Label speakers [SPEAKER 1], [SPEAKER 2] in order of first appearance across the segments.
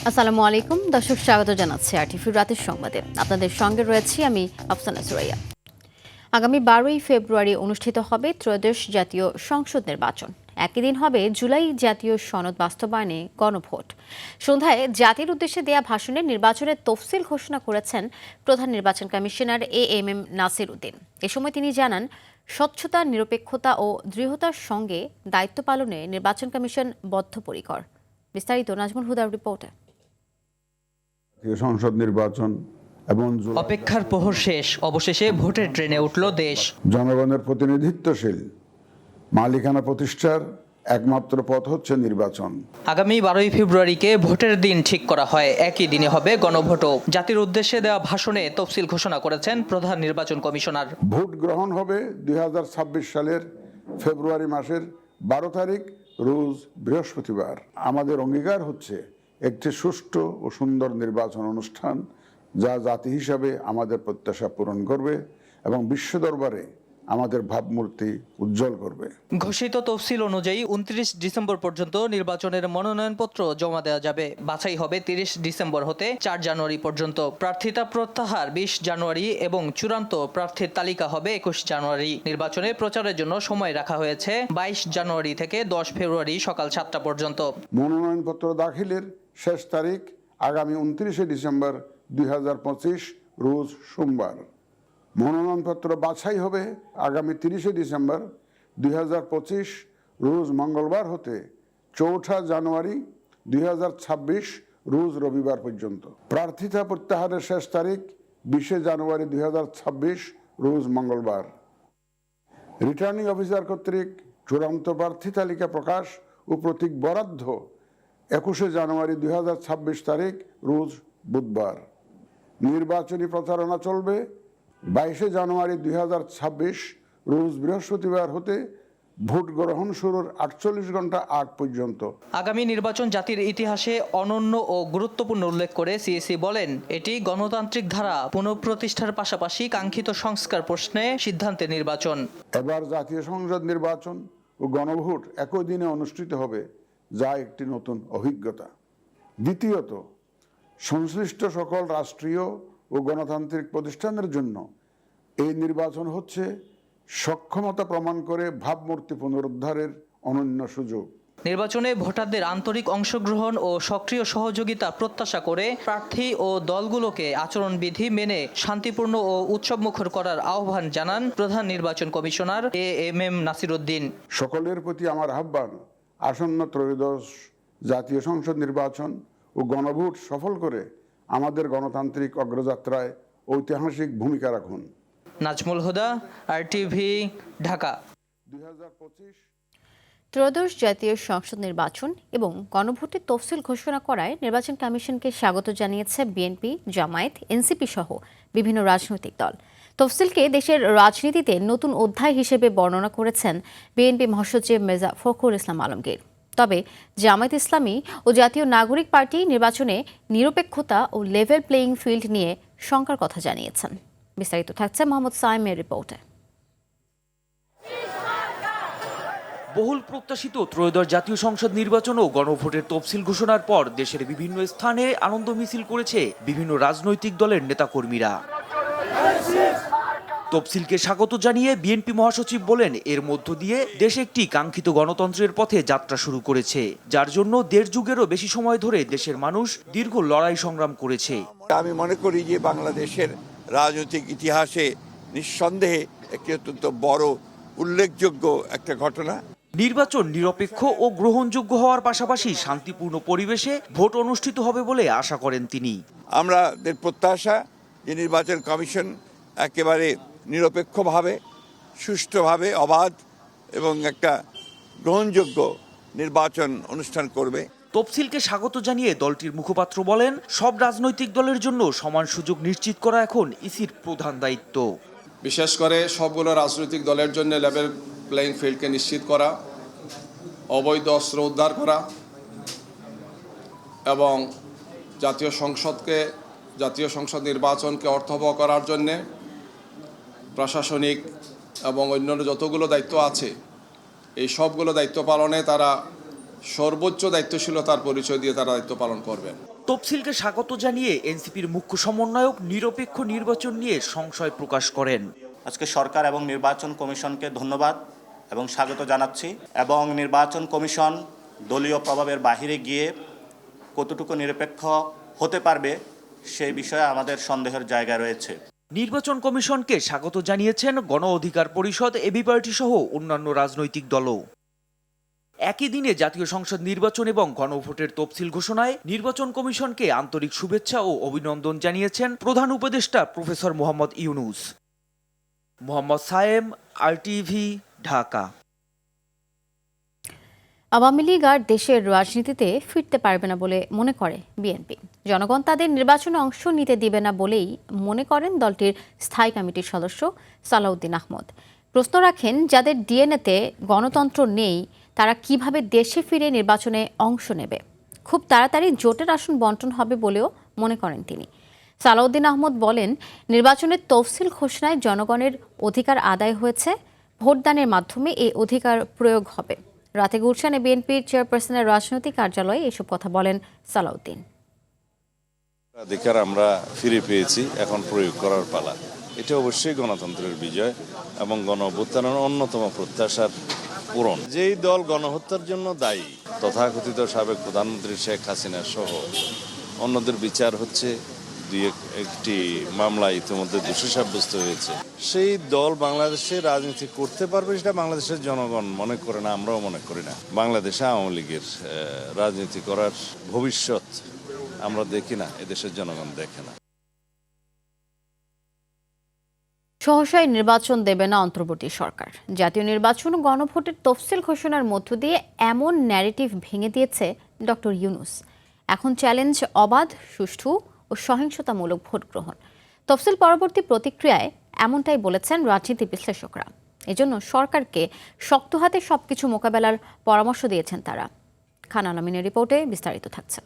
[SPEAKER 1] আসসালামু আলাইকুম দর্শক, স্বাগত জানাচ্ছি আরটিভি রাতের সংবাদে। আপনাদের সঙ্গে রয়েছি আমি আফসানা সুরাইয়া। আগামী 12ই ফেব্রুয়ারি অনুষ্ঠিত হবে ত্রয়োদশ জাতীয় সংসদ নির্বাচন। একই দিন হবে জুলাই জাতীয় সনদ বাস্তবায়নে গণভোট। সন্ধ্যায় জাতির উদ্দেশ্যে দেয়া ভাষণে নির্বাচনের তফসিল ঘোষণা করেছেন প্রধান নির্বাচন কমিশনার এএমএম নাসির উদ্দিন। এ সময় তিনি জানান, স্বচ্ছতা, নিরপেক্ষতা ও দৃঢ়তার সঙ্গে দায়িত্ব পালনে নির্বাচন কমিশন বদ্ধপরিকর। বিস্তারিত নাজমুল হুদার রিপোর্টে।
[SPEAKER 2] সংসদ নির্বাচন এবং
[SPEAKER 3] অপেক্ষার প্রহর শেষ, অবশেষে ভোটের ট্রেনে উঠল দেশ।
[SPEAKER 2] জনগণের প্রতিনিধিত্বশীল মালিকানা প্রতিষ্ঠার একমাত্র পথ হচ্ছে নির্বাচন।
[SPEAKER 3] আগামী 12ই ফেব্রুয়ারিকে ভোটের দিন ঠিক করা হয়। একই দিনে হবে গণভোটও। জাতির উদ্দেশ্যে দেওয়া ভাষণে তফসিল ঘোষণা করেছেন প্রধান নির্বাচন কমিশনার।
[SPEAKER 2] ভোট গ্রহণ হবে 2026 সালের ফেব্রুয়ারি মাসের 12 তারিখ, রোজ বৃহস্পতিবার। আমাদের অঙ্গীকার হচ্ছে একটি সুষ্ঠু ও সুন্দর নির্বাচন অনুষ্ঠান, যা জাতি হিসাবে আমাদের প্রত্যাশা পূরণ করবে এবং বিশ্ব দরবারে আমাদের ভাবমূর্তি উজ্জ্বল করবে।
[SPEAKER 3] ঘোষিত তফসিল অনুযায়ী 29 ডিসেম্বর পর্যন্ত নির্বাচনের মনোনয়নপত্র জমা দেওয়া যাবে। বাছাই হবে 30 ডিসেম্বর হতে 4 জানুয়ারি পর্যন্ত। প্রার্থিতা প্রত্যাহার 20 জানুয়ারি এবং চূড়ান্ত প্রার্থীর তালিকা হবে 21 জানুয়ারি। নির্বাচনে প্রচারের জন্য সময় রাখা হয়েছে 22 জানুয়ারি থেকে 10 ফেব্রুয়ারি সকাল 7টা পর্যন্ত।
[SPEAKER 2] মনোনয়নপত্র দাখিলের শেষ তারিখ আগামী 29 ডিসেম্বর 2025 রোজ সোমবার। মনোনয়নপত্র বাছাই হবে আগামী 30 ডিসেম্বর 2025 রোজ মঙ্গলবার হতে 4 জানুয়ারি 2026 রোজ রবিবার পর্যন্ত। প্রার্থিতা প্রত্যাহারের শেষ তারিখ 20 জানুয়ারি 2026 রোজ মঙ্গলবার। রিটার্নিং অফিসার কর্তৃক চূড়ান্ত প্রার্থী তালিকা প্রকাশ ও প্রতীক বরাদ্দ 21 জানুয়ারি 2026 তারিখ রোজ বুধবার। নির্বাচনী প্রচারণা চলবে 22 জানুয়ারি 2026 রোজ বৃহস্পতিবার হতে ভোট গ্রহণ শুরুর 48 ঘন্টা আগ পর্যন্ত।
[SPEAKER 3] আগামী নির্বাচন জাতির ইতিহাসে অনন্য ও গুরুত্বপূর্ণ উল্লেখ করে সিএসি বলেন, এটি গণতান্ত্রিক ধারা পুনঃপ্রতিষ্ঠার পাশাপাশি কাঙ্ক্ষিত সংস্কার প্রশ্নে সিদ্ধান্তের নির্বাচন।
[SPEAKER 2] এবার জাতীয় সংসদ নির্বাচন ও গণভোট একই দিনে অনুষ্ঠিত হবে, যা একটি নতুন অভিজ্ঞতা। দ্বিতীয়ত, সংশ্লিষ্ট সকল রাষ্ট্রীয় ও গণতান্ত্রিক প্রতিষ্ঠানের জন্য এই নির্বাচন হচ্ছে সক্ষমতা প্রমাণ করে ভাবমূর্তি পুনরুদ্ধারের অনন্য সুযোগ।
[SPEAKER 3] নির্বাচনে ভোটারদের আন্তরিক অংশগ্রহণ ও সক্রিয় সহযোগিতা প্রত্যাশা করে প্রার্থী ও দলগুলোকে আচরণবিধি মেনে শান্তিপূর্ণ ও উৎসবমুখর করার আহ্বান জানান প্রধান নির্বাচন কমিশনার এএমএম নাসির উদ্দিন।
[SPEAKER 2] সকলের প্রতি আমার আহ্বান, আসন্ন ত্রয়োদশ জাতীয় সংসদ নির্বাচন ও গণভোট সফল করে আমাদের গণতান্ত্রিক অগ্রযাত্রায় ঐতিহাসিক ভূমিকা রাখুন।
[SPEAKER 3] নাজমুল হুদা, আরটিভি, ঢাকা।
[SPEAKER 1] ত্রয়োদশ জাতীয় সংসদ নির্বাচন এবং গণভোটের তফসিল ঘোষণা করায় নির্বাচন কমিশনকে স্বাগত জানিয়েছে বিএনপি, জামায়াত, এনসিপি সহ বিভিন্ন রাজনৈতিক দল। তফসিলকে দেশের রাজনীতিতে নতুন অধ্যায় হিসেবে বর্ণনা করেছেন বিএনপি মহাসচিব মির্জা ফখরুল ইসলাম আলমগীর। তবে জামায়াত ইসলামী ও জাতীয় নাগরিক পার্টি নির্বাচনে নিরপেক্ষতা ও লেভেল প্লেয়িং ফিল্ড নিয়ে শঙ্কার কথা জানিয়েছেন। বিস্তারিত থাকছে মোহাম্মদ সাইমের রিপোর্টে।
[SPEAKER 4] বহুল প্রত্যাশিত ত্রয়োদশ জাতীয় সংসদ নির্বাচন ও গণভোটের তফসিল ঘোষণার পর দেশের বিভিন্ন স্থানে আনন্দ মিছিল করেছে বিভিন্ন রাজনৈতিক দলের নেতাকর্মীরা। তফসিলকে স্বাগত জানিয়ে বিএনপি মহাসচিব বলেন, এর মধ্য দিয়ে দেশ একটি কাঙ্ক্ষিত গণতন্ত্রের পথে যাত্রা শুরু করেছে, যার জন্য দেড় যুগেরও বেশি সময় ধরে দেশের মানুষ দীর্ঘ লড়াই সংগ্রাম করেছে।
[SPEAKER 5] আমি মনে করি যে বাংলাদেশের রাজনৈতিক ইতিহাসে নিঃসন্দেহে একটি অত্যন্ত বড় উল্লেখযোগ্য একটা ঘটনা।
[SPEAKER 4] নির্বাচন নিরপেক্ষ ও গ্রহণযোগ্য হওয়ার পাশাপাশি শান্তিপূর্ণ পরিবেশে ভোট অনুষ্ঠিত হবে বলে আশা করেন তিনি।
[SPEAKER 5] আমাদের প্রত্যাশা যে নির্বাচন কমিশন একেবারে নিরপেক্ষভাবে, সুষ্ঠুভাবে, অবাধ এবং একটা গ্রহণযোগ্য নির্বাচন অনুষ্ঠান করবে।
[SPEAKER 4] তফসিলকে স্বাগত জানিয়ে দলটির মুখপাত্র বলেন, সব রাজনৈতিক দলের জন্য সমান সুযোগ নিশ্চিত করা এখন ইসির প্রধান দায়িত্ব।
[SPEAKER 6] বিশেষ করে সবগুলো রাজনৈতিক দলের জন্য লেভেল প্লেইং ফিল্ডকে নিশ্চিত করা, অবৈধ অস্ত্র উদ্ধার করা এবং জাতীয় সংসদ নির্বাচনকে অর্থবহ করার জন্যে প্রশাসনিক এবং অন্যান্য যতগুলো দায়িত্ব আছে, এই সবগুলো দায়িত্ব পালনে তারা সর্বোচ্চ দায়িত্বশীলতার পরিচয় দিয়ে তারা দায়িত্ব পালন করবেন।
[SPEAKER 4] তফসিলকে স্বাগত জানিয়ে এনসিপির মুখ্য সমন্বয়ক নিরপেক্ষ নির্বাচন নিয়ে সংশয় প্রকাশ করেন।
[SPEAKER 7] আজকে সরকার এবং নির্বাচন কমিশনকে ধন্যবাদ এবং স্বাগত জানাচ্ছি, এবং নির্বাচন কমিশন দলীয় প্রভাবের বাহিরে গিয়ে কতটুকু নিরপেক্ষ হতে পারবে সেই বিষয়ে আমাদের সন্দেহের জায়গা রয়েছে।
[SPEAKER 4] নির্বাচন কমিশনকে স্বাগত জানিয়েছেন গণ অধিকার পরিষদ, এবি পার্টি সহ অন্যান্য রাজনৈতিক দলও। একই দিনে জাতীয় সংসদ নির্বাচন এবং গণভোটের তফসিল ঘোষণায় নির্বাচন কমিশনকে আন্তরিক শুভেচ্ছা ও অভিনন্দন জানিয়েছেন প্রধান উপদেষ্টা প্রফেসর মোহাম্মদ ইউনূস। মোহাম্মদ সায়েম, আরটিভি, ঢাকা।
[SPEAKER 1] আওয়ামী লীগ আর দেশের রাজনীতিতে ফিরতে পারবে না বলে মনে করে বিএনপি। জনগণ তাদের নির্বাচনে অংশ নিতে দিবে না বলেই মনে করেন দলটির স্থায়ী কমিটির সদস্য সালাউদ্দিন আহমদ। প্রশ্ন রাখেন, যাদের ডিএনএতে গণতন্ত্র নেই তারা কিভাবে দেশে ফিরে নির্বাচনে অংশ নেবে? খুব তাড়াতাড়ি জোটের আসন বন্টন হবে বলেও মনে করেন তিনি। সালাউদ্দিন আহমদ বলেন, নির্বাচনের তফসিল ঘোষণায় জনগণের অধিকার আদায় হয়েছে, ভোটদানের মাধ্যমে এই অধিকার প্রয়োগ হবে। রাতে গুলশানে বিএনপির চেয়ারপারসনের রাজনৈতিক কার্যালয়ে এসব কথা বলেন সালাউদ্দিন।
[SPEAKER 8] অধিকার আমরা ফিরে পেয়েছি, এখন প্রয়োগ করার পালা। এটা অবশ্যই গণতন্ত্রের বিজয় এবং গণঅভ্যুত্থানের অন্যতম প্রত্যাশার পূরণ। যেই দল গণহত্যার জন্য দায়ী, তথাকথিত সাবেক প্রধানমন্ত্রী শেখ হাসিনা সহ অন্যদের বিচার হচ্ছে, একটি মামলায় ইতিমধ্যে দোষী সাব্যস্ত হয়েছে। সেই দল বাংলাদেশে রাজনীতি করতে পারবে সেটা বাংলাদেশের জনগণ মনে করে না, আমরাও মনে করি না। বাংলাদেশে আওয়ামী লীগের রাজনীতি করার ভবিষ্যৎ আমরা দেখি না, এদেশের জনগণ দেখে না।
[SPEAKER 1] সহসায় নির্বাচন দেবে না অন্তর্বর্তী সরকার। জাতীয় নির্বাচন ও গণভোটের তফসিল ঘোষণার মধ্য দিয়ে এমন ন্যারেটিভ ভেঙে দিয়েছে ডক্টর ইউনূস। এখন চ্যালেঞ্জ অবাধ, সুষ্ঠু ও সহিংসতামূলক ভোট গ্রহণ। তফসিল পরবর্তী প্রতিক্রিয়ায় এমনটাই বলেছেন রাজনীতি বিশ্লেষকরা। এজন্য সরকারকে শক্ত হাতে সবকিছু মোকাবেলার পরামর্শ দিয়েছেন তারা। খান আলমিনের রিপোর্টে বিস্তারিত থাকছে।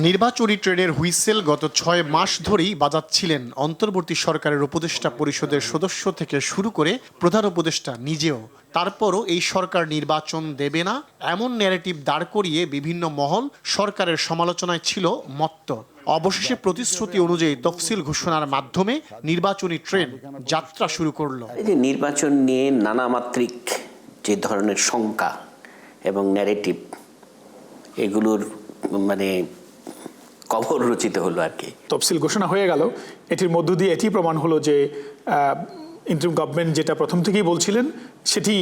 [SPEAKER 9] নির্বাচনী ট্রেনের হুইসেল গত 6 মাস ধরেই বাজাচ্ছিলেন অন্তর্বর্তী সরকারের উপদেষ্টা পরিষদের সদস্য থেকে শুরু করে প্রধান উপদেষ্টা নিজেও। তারপরও এই সরকার নির্বাচন দেবে না এমন ন্যারেটিভ দাঁড় করিয়ে বিভিন্ন মহল সরকারের সমালোচনায় ছিল মত্ত। অবশেষে প্রতিশ্রুতি অনুযায়ী তফসিল ঘোষণার মাধ্যমে নির্বাচনী ট্রেন যাত্রা শুরু করলো।
[SPEAKER 10] এই যে নির্বাচন নিয়ে নানামাত্রিক যে ধরনের শঙ্কা এবং ন্যারেটিভ, এগুলোর মানে কবর রচিত হলো আর কি।
[SPEAKER 11] তফসিল ঘোষণা হয়ে গেল, এটির মধ্য দিয়ে এটি প্রমাণ হলো যে ইন্টারিম গভর্নমেন্ট যেটা প্রথম থেকেই বলছিলেন সেটি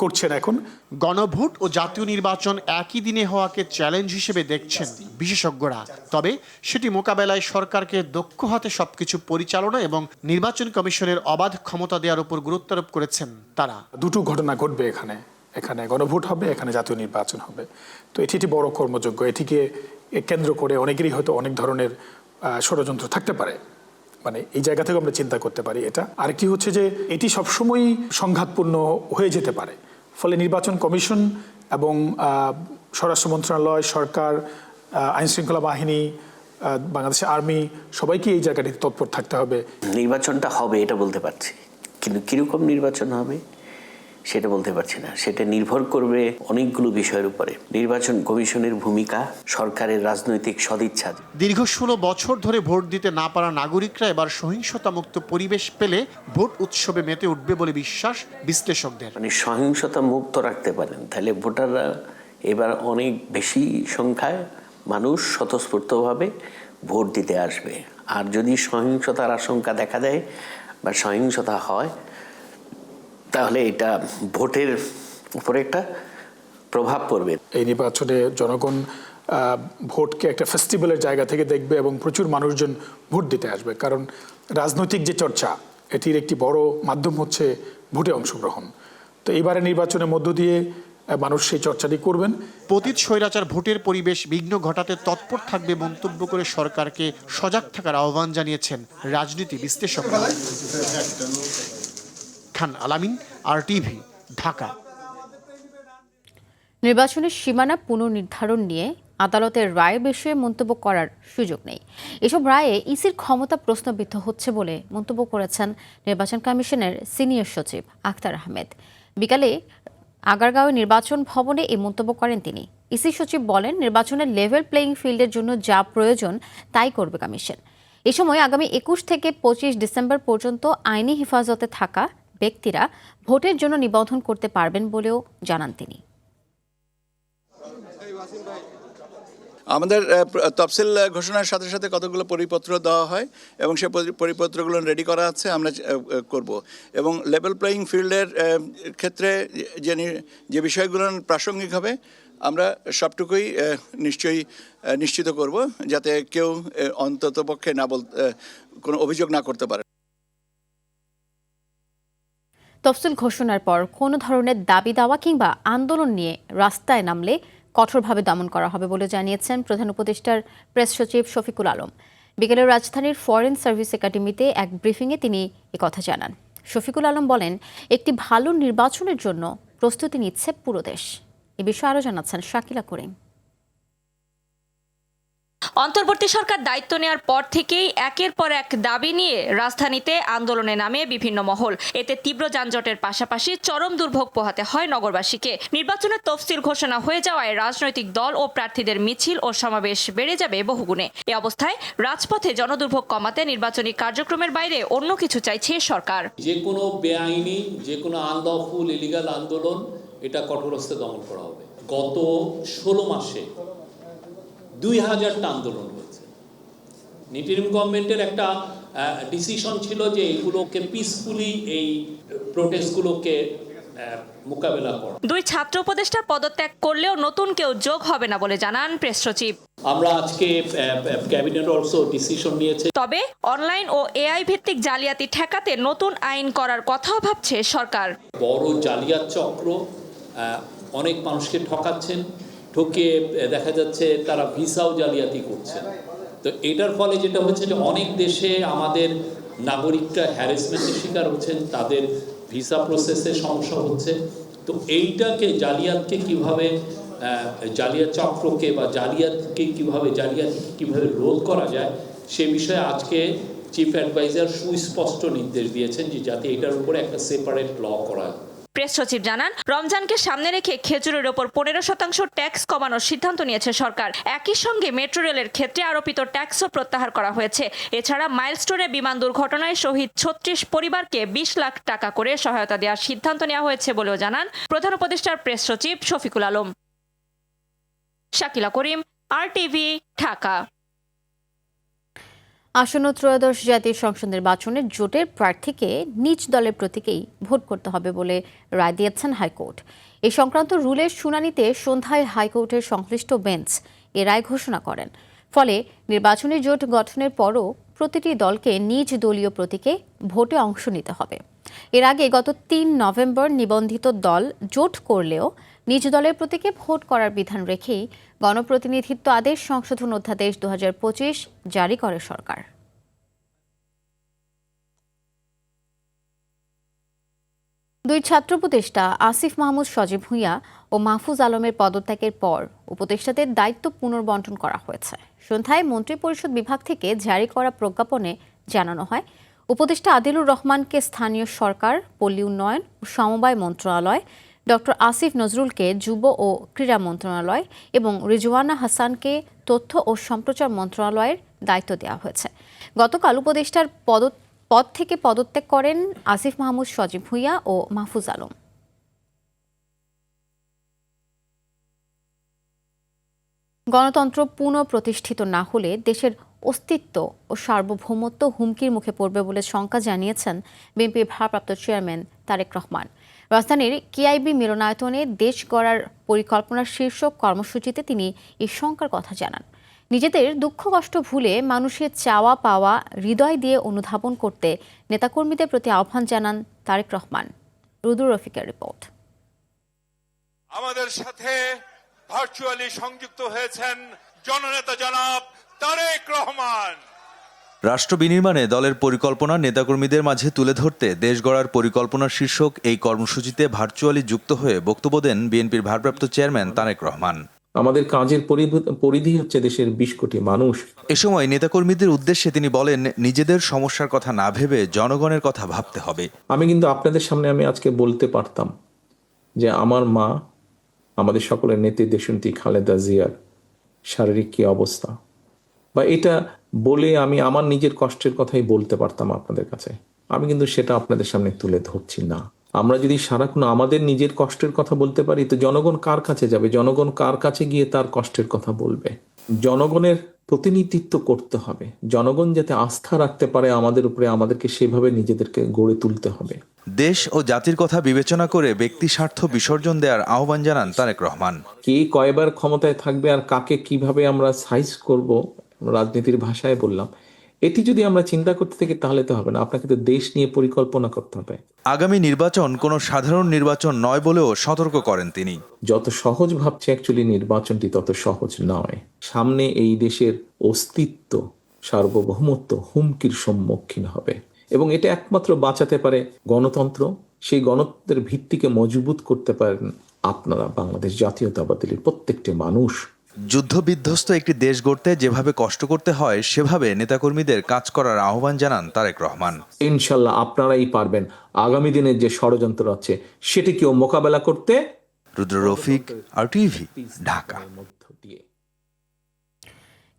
[SPEAKER 11] করছেন এখন।
[SPEAKER 9] গণভোট ও জাতীয় নির্বাচন একই দিনে হওয়াকে চ্যালেঞ্জ হিসেবে দেখছেন বিশেষজ্ঞরা। তবে সেটি মোকাবেলায় সরকারকে দক্ষ হাতে সবকিছু পরিচালনা এবং নির্বাচন কমিশনের অবাধ ক্ষমতা দেওয়ার উপর গুরুত্ব আরোপ করেছেন তারা।
[SPEAKER 11] দুটো ঘটনা ঘটবে এখানে গণভোট হবে, এখানে জাতীয় নির্বাচন হবে। তো এটি একটি বড় কর্মযজ্ঞ। এটিকে কেন্দ্র করে অনেকেরই হয়তো অনেক ধরনের ষড়যন্ত্র থাকতে পারে, মানে এই জায়গা থেকে আমরা চিন্তা করতে পারি এটা। আরেকটি হচ্ছে যে এটি সবসময়ই সংঘাতপূর্ণ হয়ে যেতে পারে। ফলে নির্বাচন কমিশন এবং স্বরাষ্ট্র মন্ত্রণালয়, সরকার, আইনশৃঙ্খলা বাহিনী, বাংলাদেশের আর্মি, সবাইকে এই জায়গাটিতে তৎপর থাকতে হবে।
[SPEAKER 10] নির্বাচনটা হবে এটা বলতে পারছি, কিন্তু কিরকম নির্বাচন হবে সেটা বলতে পারছি না। সেটা নির্ভর করবে অনেকগুলো বিষয়ের উপরে। নির্বাচন কমিশনের ভূমিকা, সরকারের রাজনৈতিক সদিচ্ছা।
[SPEAKER 9] দীর্ঘ 16 বছর ধরে ভোট দিতে না পারা নাগরিকরা এবার সহিংসতা মুক্ত পরিবেশ পেলে ভোট উৎসবে মেতে উঠবে বলে বিশ্বাস বিশ্লেষকদের।
[SPEAKER 10] মানে সহিংসতা মুক্ত রাখতে পারেন তাহলে ভোটাররা এবার অনেক বেশি সংখ্যায় মানুষ স্বতঃস্ফূর্তভাবে ভোট দিতে আসবে। আর যদি সহিংসতার আশঙ্কা দেখা দেয় বা সহিংসতা হয়, তাহলে এটা ভোটের উপরে একটা প্রভাব পড়বে।
[SPEAKER 11] এই নির্বাচনে জনগণ ভোটকে একটা ফেস্টিভ্যালের জায়গা থেকে দেখবে এবং প্রচুর মানুষজন ভোট দিতে আসবে। কারণ রাজনৈতিক যে চর্চা, এটির একটি বড় মাধ্যম হচ্ছে ভোটে অংশগ্রহণ। তো এইবারে নির্বাচনের মধ্য দিয়ে মানুষ সেই চর্চাটি করবেন।
[SPEAKER 9] পতিত স্বৈরাচার ভোটের পরিবেশ বিঘ্ন ঘটাতে তৎপর থাকবে মন্তব্য করে সরকারকে সজাগ থাকার আহ্বান জানিয়েছেন রাজনীতি বিশ্লেষকরা। খান আলামিন, আরটিভি, ঢাকা।
[SPEAKER 1] নির্বাচনের সীমানা পুনর্নির্ধারণ নিয়ে আদালতের রায় বিষয়ে মন্তব্য করার সুযোগ নেই। এসব রায়ে ইসির ক্ষমতা প্রশ্নবিদ্ধ হচ্ছে বলে মন্তব্য করেছেন নির্বাচন কমিশনের সিনিয়র সচিব আখতার আহমেদ। বিকালে আগারগাঁও নির্বাচন ভবনে এই মন্তব্য করেন তিনি। ইসি সচিব বলেন, নির্বাচনের লেভেল প্লেয়িং ফিল্ডের জন্য যা প্রয়োজন তাই করবে কমিশন। এ সময় আগামী 21 থেকে 25 ডিসেম্বর পর্যন্ত আইনি হেফাজতে থাকা ব্যক্তিরা ভোটের জন্য নিবন্ধন করতে পারবেন বলেও জানান তিনি।
[SPEAKER 12] আমাদের তফসিল ঘোষণার সাথে সাথে কতগুলো পরিপত্র দেওয়া হয় এবং সেই পরিপত্রগুলো রেডি করা আছে, আমরা করব। এবং লেভেল প্লেয়িং ফিল্ডের ক্ষেত্রে যে বিষয়গুলো প্রাসঙ্গিক হবে আমরা সবটুকুই নিশ্চয়ই নিশ্চিত করব, যাতে কেউ অন্ততপক্ষে কোনো অভিযোগ না করতে পারে।
[SPEAKER 1] তফসিল ঘোষণার পর কোনো ধরনের দাবি দাওয়া কিংবা আন্দোলন নিয়ে রাস্তায় নামলে কঠোরভাবে দমন করা হবে বলে জানিয়েছেন প্রধান উপদেষ্টার প্রেস সচিব শফিকুল আলম। বিকেলে রাজধানীর ফরেন সার্ভিস একাডেমিতে এক ব্রিফিংয়ে তিনি একথা জানান। শফিকুল আলম বলেন, একটি ভালো নির্বাচনের জন্য প্রস্তুতি নিচ্ছে পুরো দেশ। এ বিষয়ে আরও জানাচ্ছেন শাকিলা করিম।
[SPEAKER 13] অন্তর্বর্তী সরকার দায়িত্ব নেওয়ার পর থেকেই একের পর এক দাবি নিয়ে রাজধানীতে আন্দোলনে নামে বিভিন্ন মহল। এতে তীব্র যানজটের পাশাপাশি চরম দুর্ভোগ পোহাতে হয় নগরবাসীকে। নির্বাচনের তফসিল ঘোষণা হয়ে যাওয়ায় রাজনৈতিক দল ও প্রার্থীদের মিছিল ও সমাবেশ বেড়ে যাবে বহুগুণে। এ অবস্থায় রাজপথে জনদুর্ভোগ কমাতে নির্বাচনী কার্যক্রমের বাইরে অন্য কিছু চাইছে সরকার।
[SPEAKER 14] যে কোনো বেআইনি, যে কোনো আনলফুল ইলিগাল আন্দোলন এটা কঠোর হস্তে দমন করা হবে। গত 16 মাসে 2000টা আন্দোলন হয়েছে। ইন্টারিম গভর্নমেন্টের একটা ডিসিশন ছিল যে এগুলোকে পিসফুলি এই প্রোটেস্টগুলোকে মোকাবেলা করা।
[SPEAKER 13] 2 ছাত্র উপদেষ্টা পদত্যাগ করলেও নতুন কেউ যোগ হবে না বলে জানান প্রেস সচিব।
[SPEAKER 14] আমরা আজকে ক্যাবিনেট অলসো ডিসিশন নিয়েছে।
[SPEAKER 13] তবে অনলাইন ও এআই ভিত্তিক জালিয়াতি ঠেকাতে নতুন আইন করার কথাও ভাবছে সরকার।
[SPEAKER 14] বড় জালিয়াত চক্র অনেক মানুষকে ঠকাচ্ছেন, ঠকিয়ে দেখা যাচ্ছে তারা ভিসাও জালিয়াতি করছেন। তো এটার ফলে যেটা হচ্ছে যে অনেক দেশে আমাদের নাগরিকরা হ্যারাসমেন্টের শিকার হচ্ছেন, তাদের ভিসা প্রসেসে সমস্যা হচ্ছে। তো এইটাকে জালিয়াতকে কিভাবে, জালিয়াত চক্রকে বা জালিয়াতকে কিভাবে রোধ করা যায় সে বিষয়ে আজকে চিফ অ্যাডভাইজার সুস্পষ্ট নির্দেশ দিয়েছেন যে যাতে এটার উপরে একটা সেপারেট ল করা।
[SPEAKER 13] প্রেস সচিব জানান, রমজানকে সামনে রেখে খেজুরের ওপর 15% ট্যাক্স কমানোর সিদ্ধান্ত নিয়েছে সরকার। একই সঙ্গে মেট্রো রেলের ক্ষেত্রে আরোপিত ট্যাক্সও প্রত্যাহার করা হয়েছে। এছাড়া মাইলস্টোনে বিমান দুর্ঘটনায় শহীদ 36 পরিবারকে 20 লাখ টাকা করে সহায়তা দেওয়ার সিদ্ধান্ত নেওয়া হয়েছে বলেও জানান প্রধান উপদেষ্টার প্রেস সচিব শফিকুল আলম। শাকিলা করিম, RTV, ঢাকা।
[SPEAKER 1] আসন্ন ত্রয়োদশ জাতীয় সংসদ নির্বাচনে জোটের প্রার্থীকে নিজ দলের প্রতীকেই ভোট করতে হবে বলে রায় দিয়েছেন হাইকোর্ট। এই সংক্রান্ত রুলের শুনানিতে সন্ধ্যায় হাইকোর্টের সংশ্লিষ্ট বেঞ্চ এ রায় ঘোষণা করেন। ফলে নির্বাচনী জোট গঠনের পরও প্রতিটি দলকে নিজ দলীয় প্রতীকে ভোটে অংশ নিতে হবে। এর আগে গত 3 নভেম্বর নিবন্ধিত দল জোট করলেও নিজ দলের প্রতীকে ভোট করার বিধান রেখেই গণপ্রতিনিধিত্ব আদেশ সংশোধন অধ্যাদেশ 2025 জারি করে সরকার। দুই ছাত্র উপদেষ্টা আসিফ মাহমুদ সজীব ভুঁইয়া ও মাহফুজ আলমের পদত্যাগের পর উপদেষ্টাদের দায়িত্ব পুনর্বণ্টন করা হয়েছে। সন্ধ্যায় মন্ত্রিপরিষদ বিভাগ থেকে জারি করা প্রজ্ঞাপনে জানানো হয়, উপদেষ্টা আদিলুর রহমানকে স্থানীয় সরকার, পল্লী উন্নয়ন ও সমবায় মন্ত্রণালয়, ডক্টর আসিফ নজরুলকে যুব ও ক্রীড়া মন্ত্রণালয় এবং রিজওয়ানা হাসানকে তথ্য ও সম্প্রচার মন্ত্রণালয়ের দায়িত্ব দেওয়া হয়েছে। গতকাল উপদেষ্টার পদ থেকে পদত্যাগ করেন আসিফ মাহমুদ সজীব ভুঁইয়া ও মাহফুজ আলম। গণতন্ত্র পুনঃপ্রতিষ্ঠিত না হলে দেশের অস্তিত্ব ও সার্বভৌমত্ব হুমকির মুখে পড়বে বলে শঙ্কা জানিয়েছেন বিএনপির ভারপ্রাপ্ত চেয়ারম্যান তারেক রহমান। রাজধানীর কেআইবি মিলনায়তনে দেশ গড়ার পরিকল্পনার শীর্ষক কর্মসূচিতে তিনি এই শঙ্কার কথা জানান। নিজেদের দুঃখ কষ্ট ভুলে মানুষের চাওয়া পাওয়া হৃদয় দিয়ে অনুধাবন করতে নেতাকর্মীদের প্রতি আহ্বান জানান তারেক রহমান। রুদুর রফিকের রিপোর্ট।
[SPEAKER 15] আমাদের সাথে ভার্চুয়ালি সংযুক্ত হয়েছেন জননেতা জনাব তারেক রহমান।
[SPEAKER 16] রাষ্ট্র বিনির্মাণে দলের পরিকল্পনা নেতাকর্মীদের মাঝে তুলে ধরতে দেশ গড়ার পরিকল্পনার শীর্ষক এই কর্মসূচিতে ভার্চুয়ালি যুক্ত হয়ে বক্তব্য দেন বিএনপির ভারপ্রাপ্ত চেয়ারম্যান তারেক রহমান।
[SPEAKER 17] আমাদের কাজের পরিধি হচ্ছে দেশের 20 কোটি মানুষ।
[SPEAKER 16] এ সময় নেতাকর্মীদের উদ্দেশ্যে তিনি বলেন, নিজেদের সমস্যার কথা না ভেবে জনগণের কথা ভাবতে হবে।
[SPEAKER 17] আমি কিন্তু আপনাদের সামনে আজকে বলতে পারতাম যে আমার মা আমাদের সকলের নেত্রী দেশনেত্রী খালেদা জিয়ার শারীরিক কি অবস্থা, বা এটা বলে আমি আমার নিজের কষ্টের কথাই বলতে পারতাম আপনাদের কাছে, আমি কিন্তু সেটা আপনাদের সামনে তুলে ধরছি না। আমরা যদি সারাক্ষণ আমাদের নিজের কষ্টের কথা বলতে পারি, তো জনগণ কার কাছে যাবে? জনগণ কার কাছে গিয়ে তার কষ্টের কথা বলবে? জনগণের প্রতিনিধিত্ব করতে হবে। জনগণ যাতে আস্থা রাখতে পারে আমাদের উপরে, আমাদেরকে সেভাবে নিজেদেরকে গড়ে তুলতে হবে।
[SPEAKER 16] দেশ ও জাতির কথা বিবেচনা করে ব্যক্তি স্বার্থ বিসর্জন দেওয়ার আহ্বান জানান তারেক রহমান।
[SPEAKER 17] কে কয়বার ক্ষমতায় থাকবে আর কাকে কিভাবে আমরা সাইজ করব, রাজনীতির ভাষায় বললাম, এটি যদি আমরা চিন্তা করতে থাকি তাহলে তো হবে না। আপনাকে তো দেশ নিয়ে পরিকল্পনা করতে হবে।
[SPEAKER 16] আগামী নির্বাচন কোনো সাধারণ নির্বাচন নয় বলেও সতর্ক করেন তিনি।
[SPEAKER 17] যত সহজ ভাবছে অ্যাকচুয়ালি নির্বাচনটি তত সহজ নয়। সামনে এই দেশের অস্তিত্ব, সার্বভৌমত্ব হুমকির সম্মুখীন হবে এবং এটা একমাত্র বাঁচাতে পারে গণতন্ত্র। সেই গণতন্ত্রের ভিত্তিকে মজবুত করতে পারেন আপনারা, বাংলাদেশ জাতীয়তাবাদী দলের প্রত্যেকটি মানুষ।
[SPEAKER 16] যুদ্ধবিধ্বস্ত একটি দেশ গড়তে যেভাবে কষ্ট করতে হয় সেভাবে নেতাকর্মীদের কাজ করার আহ্বান জানান তারেক রহমান।
[SPEAKER 17] ইনশাল্লাহ আপনারাই পারবেন আগামী দিনের যে ষড়যন্ত্র আছে সেটিকেও মোকাবেলা করতে।
[SPEAKER 16] রুদ্র রফিক, RTV, ঢাকা।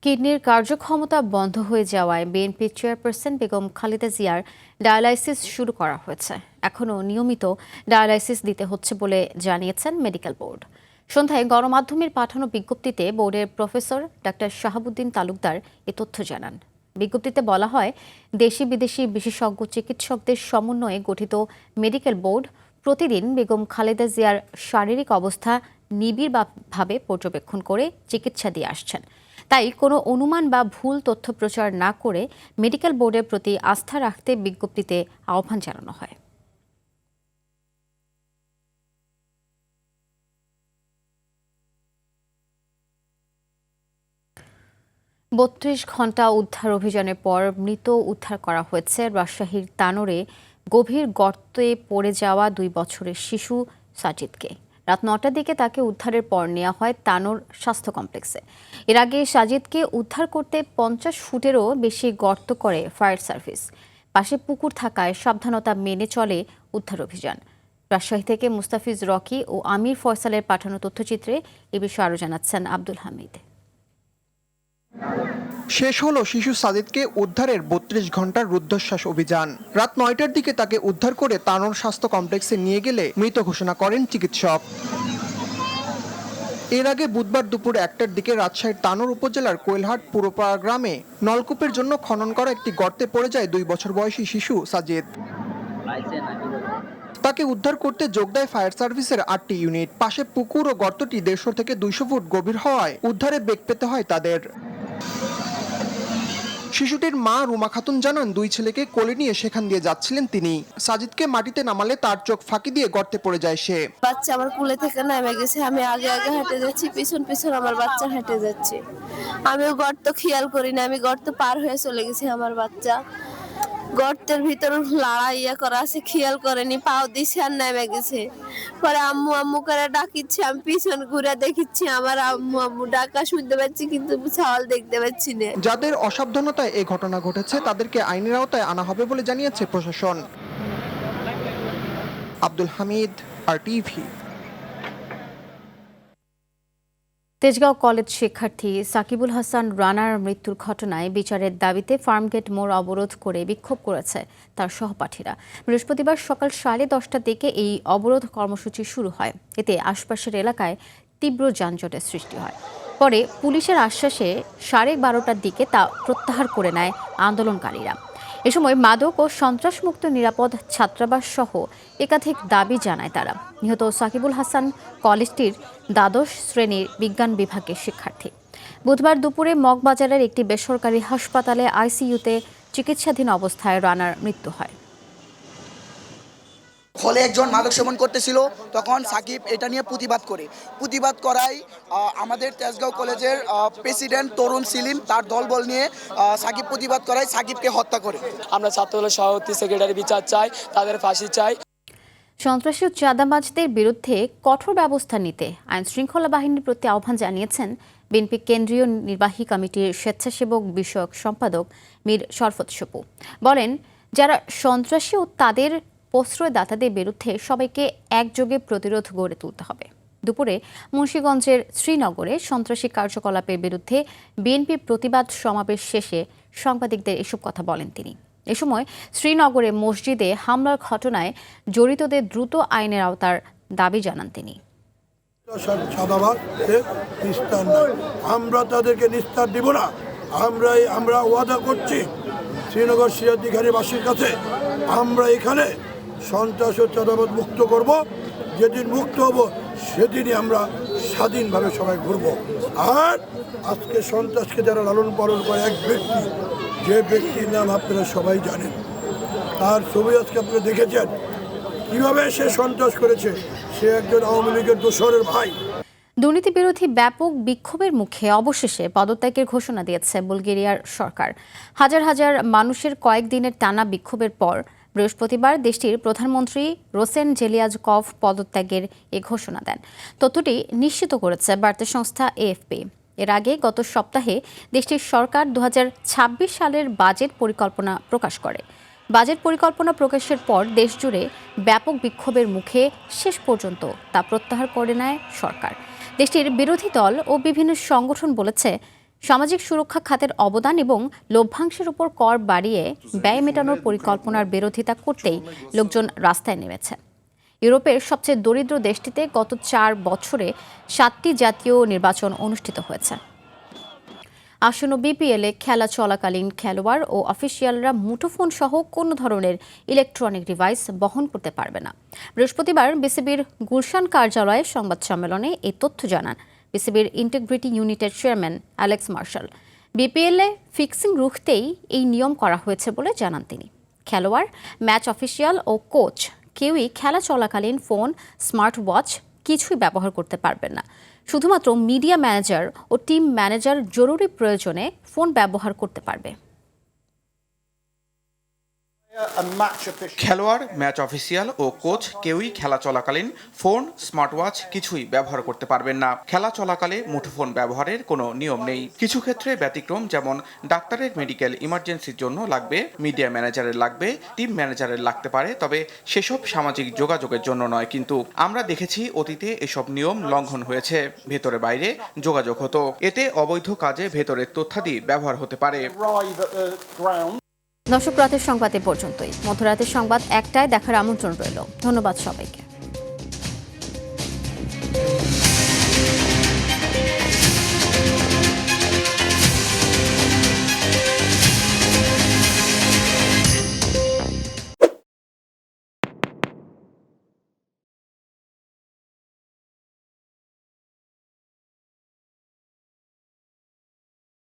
[SPEAKER 1] কিডনির কার্যক্ষমতা বন্ধ হয়ে যাওয়ায় বিএনপি চেয়ারপারসন বেগম খালেদা জিয়ার ডায়ালাইসিস শুরু করা হয়েছে। এখনও নিয়মিত ডায়ালাইসিস দিতে হচ্ছে বলে জানিয়েছেন মেডিকেল বোর্ড। সন্ধ্যায় গণমাধ্যমের পাঠানো বিজ্ঞপ্তিতে বোর্ডের প্রফেসর ডাক্তার শাহাবুদ্দিন তালুকদার এ তথ্য জানান। বিজ্ঞপ্তিতে বলা হয়, দেশি বিদেশি বিশেষজ্ঞ চিকিৎসকদের সমন্বয়ে গঠিত মেডিকেল বোর্ড প্রতিদিন বেগম খালেদা জিয়ার শারীরিক অবস্থা নিবিড়ভাবে পর্যবেক্ষণ করে চিকিৎসা দিয়ে আসছেন। তাই কোনো অনুমান বা ভুল তথ্য প্রচার না করে মেডিকেল বোর্ডের প্রতি আস্থা রাখতে বিজ্ঞপ্তিতে আহ্বান জানানো হয়। বত্রিশ ঘণ্টা উদ্ধার অভিযানের পর মৃত উদ্ধার করা হয়েছে রাজশাহীর তানোরে গভীর গর্তে পড়ে যাওয়া 2 বছরের শিশু সাজিদকে। রাত 9টার দিকে তাকে উদ্ধারের পর নেওয়া হয় তানোর স্বাস্থ্য কমপ্লেক্সে। এর আগে সাজিদকে উদ্ধার করতে 50 ফুটেরও বেশি গর্ত করে ফায়ার সার্ভিস। পাশে পুকুর থাকায় সাবধানতা মেনে চলে উদ্ধার অভিযান। রাজশাহী থেকে মুস্তাফিজ রকি ও আমির ফয়সালের পাঠানো তথ্যচিত্রে এ বিষয়ে আরও জানাচ্ছেন আব্দুল হামিদ।
[SPEAKER 18] শেষ হলো শিশু সাজিদকে উদ্ধারের 32 ঘন্টার রুদ্ধশ্বাস অভিযান। রাত 9টার দিকে তাকে উদ্ধার করে তানোর স্বাস্থ্য কমপ্লেক্সে নিয়ে গেলে মৃত ঘোষণা করেন চিকিৎসক। এর আগে বুধবার দুপুর 1টার দিকে রাজশাহীর তানোর উপজেলার কোয়েলহাট পুরোপাড়া গ্রামে নলকূপের জন্য খনন করা একটি গর্তে পড়ে যায় 2 বছর বয়সী শিশু সাজিদ। তাকে উদ্ধার করতে যোগ দেয় ফায়ার সার্ভিসের 8টি ইউনিট। পাশে পুকুর ও গর্তটি 150 থেকে 200 ফুট গভীর হওয়ায় উদ্ধারে বেগ পেতে হয় তাদের। শিশুটির মা রুমা খাতুন জানান, 2 ছেলেকে কোলে নিয়ে সেখান দিয়ে যাচ্ছিলেন তিনি। সাজিদকে মাটিতে নামালে তার চোখ ফাঁকি দিয়ে গর্তে পড়ে যায় সে।
[SPEAKER 19] বাচ্চা আমার কোলে থেকে নেমে গেছে, আমি আগে আগে হেঁটে যাচ্ছি, পিছন পিছন আমার বাচ্চা হেঁটে যাচ্ছে। আমিও গর্ত খেয়াল করি না, আমি গর্ত পার হয়ে চলে গেছি। আমার বাচ্চা গর্তের ভিতর লড়াইয়া করা আছে, খেয়াল করেনি, পাও দিছে আর নেমে গেছে। পরে আম্মু আম্মু করে ডাকিচ্ছে, আমি পিছন ঘুরে দেখিচ্ছি আমার আম্মু আম্মু ডাকা শুনতে পাচ্ছি, কিন্তু ছাওয়াল দেখতে পাচ্ছি না।
[SPEAKER 18] যাদের অসাবধানতায় এই ঘটনা ঘটেছে তাদেরকে আইনের আওতায় আনা হবে বলে জানিয়েছে প্রশাসন। আব্দুল হামিদ, RTV।
[SPEAKER 1] তেজগাঁও কলেজ শিক্ষার্থী সাকিবুল হাসান রানার মৃত্যুর ঘটনায় বিচারের দাবিতে ফার্মগেট মোড় অবরোধ করে বিক্ষোভ করেছে তার সহপাঠীরা। বৃহস্পতিবার সকাল 10:30টার দিকে এই অবরোধ কর্মসূচি শুরু হয়। এতে আশপাশের এলাকায় তীব্র যানজটের সৃষ্টি হয়। পরে পুলিশের আশ্বাসে 12:30টার দিকে তা প্রত্যাহার করে নেয় আন্দোলনকারীরা। এ সময় মাদক ও সন্ত্রাসমুক্ত নিরাপদ ছাত্রাবাস সহ একাধিক দাবি জানায় তারা। নিহত সাকিবুল হাসান কলেজটির দ্বাদশ শ্রেণীর বিজ্ঞান বিভাগের শিক্ষার্থী। বুধবার দুপুরে মগবাজারের একটি বেসরকারি হাসপাতালে ICUতে চিকিৎসাধীন অবস্থায় রানার মৃত্যু হয়।
[SPEAKER 20] হলে একজন মাদক সেবন করতেছিল, তখন সাকিব এটা নিয়ে প্রতিবাদ করায় আমাদের তেজগাঁও কলেজের প্রেসিডেন্ট তরুণ সিলিম তার দলবল নিয়ে সাকিব প্রতিবাদ করায় সাকিবকে হত্যা করে।
[SPEAKER 21] আমরা ছাত্রদলের সভাপতি সেক্রেটারি বিচার চাই, তাদের ফাঁসি চাই।
[SPEAKER 1] সন্ত্রাসী ও চাঁদাবাজদের বিরুদ্ধে কঠোর ব্যবস্থা নিতে আইন শৃঙ্খলা বাহিনীর প্রতি আহ্বান জানিয়েছেন বিএনপি কেন্দ্রীয় নির্বাহী কমিটির স্বেচ্ছাসেবক বিষয়ক সম্পাদক মীর শরফত সপু। বলেন, যারা সন্ত্রাসী ও তাদের প্রশ্রয়দাতাদের বিরুদ্ধে সবাইকে একযোগে প্রতিরোধ গড়ে তুলতে হবে। দুপুরে মুন্সিগঞ্জের শ্রীনগরে সন্ত্রাসী কার্যকলাপের বিরুদ্ধে বিএনপি প্রতিবাদ সমাবেশ শেষে সাংবাদিকদের এসব কথা বলেন তিনি। এ সময় শ্রীনগরে মসজিদে হামলার ঘটনায় জড়িতদের দ্রুত আইনের আওতার দাবি জানান তিনি।
[SPEAKER 2] আমরা তাদেরকে নিস্তার দিব না। আমরা ওয়াদা করছি শ্রীনগর সিরাজদিঘানিবাসীর কাছে, আমরা এখানে সন্ত্রাস ও চাঁদাবাদ মুক্ত করব। যেদিন মুক্ত হব সেদিনই আমরা স্বাধীনভাবে সবাই ঘুরব। আর আজকে সন্ত্রাসকে যারা লালন পালন করে এক ব্যক্তি, যে ব্যক্তির নাম আপনারা সবাই জানেন, তার ছবি আজকে আপনারা দেখেছেন কিভাবে সে সন্ত্রাস করেছে। সে একজন আওয়ামী লীগের দোসরের ভাই।
[SPEAKER 1] দুর্নীতি বিরোধী ব্যাপক বিক্ষোভের মুখে অবশেষে পদত্যাগের ঘোষণা দিয়েছে বুলগেরিয়ার সরকার। হাজার হাজার মানুষের কয়েকদিনের টানা বিক্ষোভের পর বৃহস্পতিবার দেশটির প্রধানমন্ত্রী রোসেন জেলিয়াজকভ পদত্যাগের এ ঘোষণা দেন। তথ্যটি নিশ্চিত করেছে বার্তা সংস্থা এএফপি। এর আগে গত সপ্তাহে দেশটির সরকার 2026 সালের বাজেট পরিকল্পনা প্রকাশ করে। বাজেট পরিকল্পনা প্রকাশের পর দেশজুড়ে ব্যাপক বিক্ষোভের মুখে শেষ পর্যন্ত তা প্রত্যাহার করে নেয় সরকার। দেশটির বিরোধী দল ও বিভিন্ন সংগঠন বলেছে, সামাজিক সুরক্ষা খাতের অবদান এবং লভ্যাংশের উপর কর বাড়িয়ে ব্যয় মেটানোর পরিকল্পনার বিরোধিতা করতেই লোকজন রাস্তায় নেমেছে। ইউরোপের সবচেয়ে দরিদ্র দেশটিতে গত 4 বছরে 7টি জাতীয় নির্বাচন অনুষ্ঠিত হয়েছে। আসন্ন বিপিএলে খেলা চলাকালীন খেলোয়াড় ও অফিসিয়ালরা মুঠোফোন সহ কোনো ধরনের ইলেকট্রনিক ডিভাইস বহন করতে পারবে না। বৃহস্পতিবার বিসিবির গুলশান কার্যালয়ে সংবাদ সম্মেলনে এই তথ্য জানান বিসিবির ইন্টিগ্রিটি ইউনিটের চেয়ারম্যান অ্যালেক্স মার্শাল। বিপিএলে ফিক্সিং রুখতেই এই নিয়ম করা হয়েছে বলে জানান তিনি। খেলোয়াড়, ম্যাচ অফিসিয়াল ও কোচ কেউই খেলা চলাকালীন ফোন, স্মার্ট ওয়াচ কিছুই ব্যবহার করতে পারবেন না। শুধুমাত্র মিডিয়া ম্যানেজার ও টিম ম্যানেজার জরুরি প্রয়োজনে ফোন ব্যবহার করতে পারবে।
[SPEAKER 22] খেলোয়াড়, ম্যাচ অফিসিয়াল ও কোচ কেউই খেলা চলাকালীন ফোন, স্মার্ট ওয়াচ কিছুই ব্যবহার করতে পারবেন না। খেলা চলাকালে মুঠোফোন ব্যবহারের কোনো নিয়ম নেই। কিছু ক্ষেত্রে ব্যতিক্রম, যেমন ডাক্তারের মেডিকেল ইমার্জেন্সির জন্য লাগবে, মিডিয়া ম্যানেজারের লাগবে, টিম ম্যানেজারের লাগতে পারে, তবে সেসব সামাজিক যোগাযোগের জন্য নয়। কিন্তু আমরা দেখেছি অতীতে এসব নিয়ম লঙ্ঘন হয়েছে। ভেতরে বাইরে যোগাযোগ হতো, এতে অবৈধ কাজে ভেতরের তথ্যাদি ব্যবহার হতে পারে।
[SPEAKER 1] দর্শক, রাতের সংবাদ এ পর্যন্তই। মধ্যরাতের সংবাদ 1টায় দেখার আমন্ত্রণ রইল। ধন্যবাদ সবাইকে।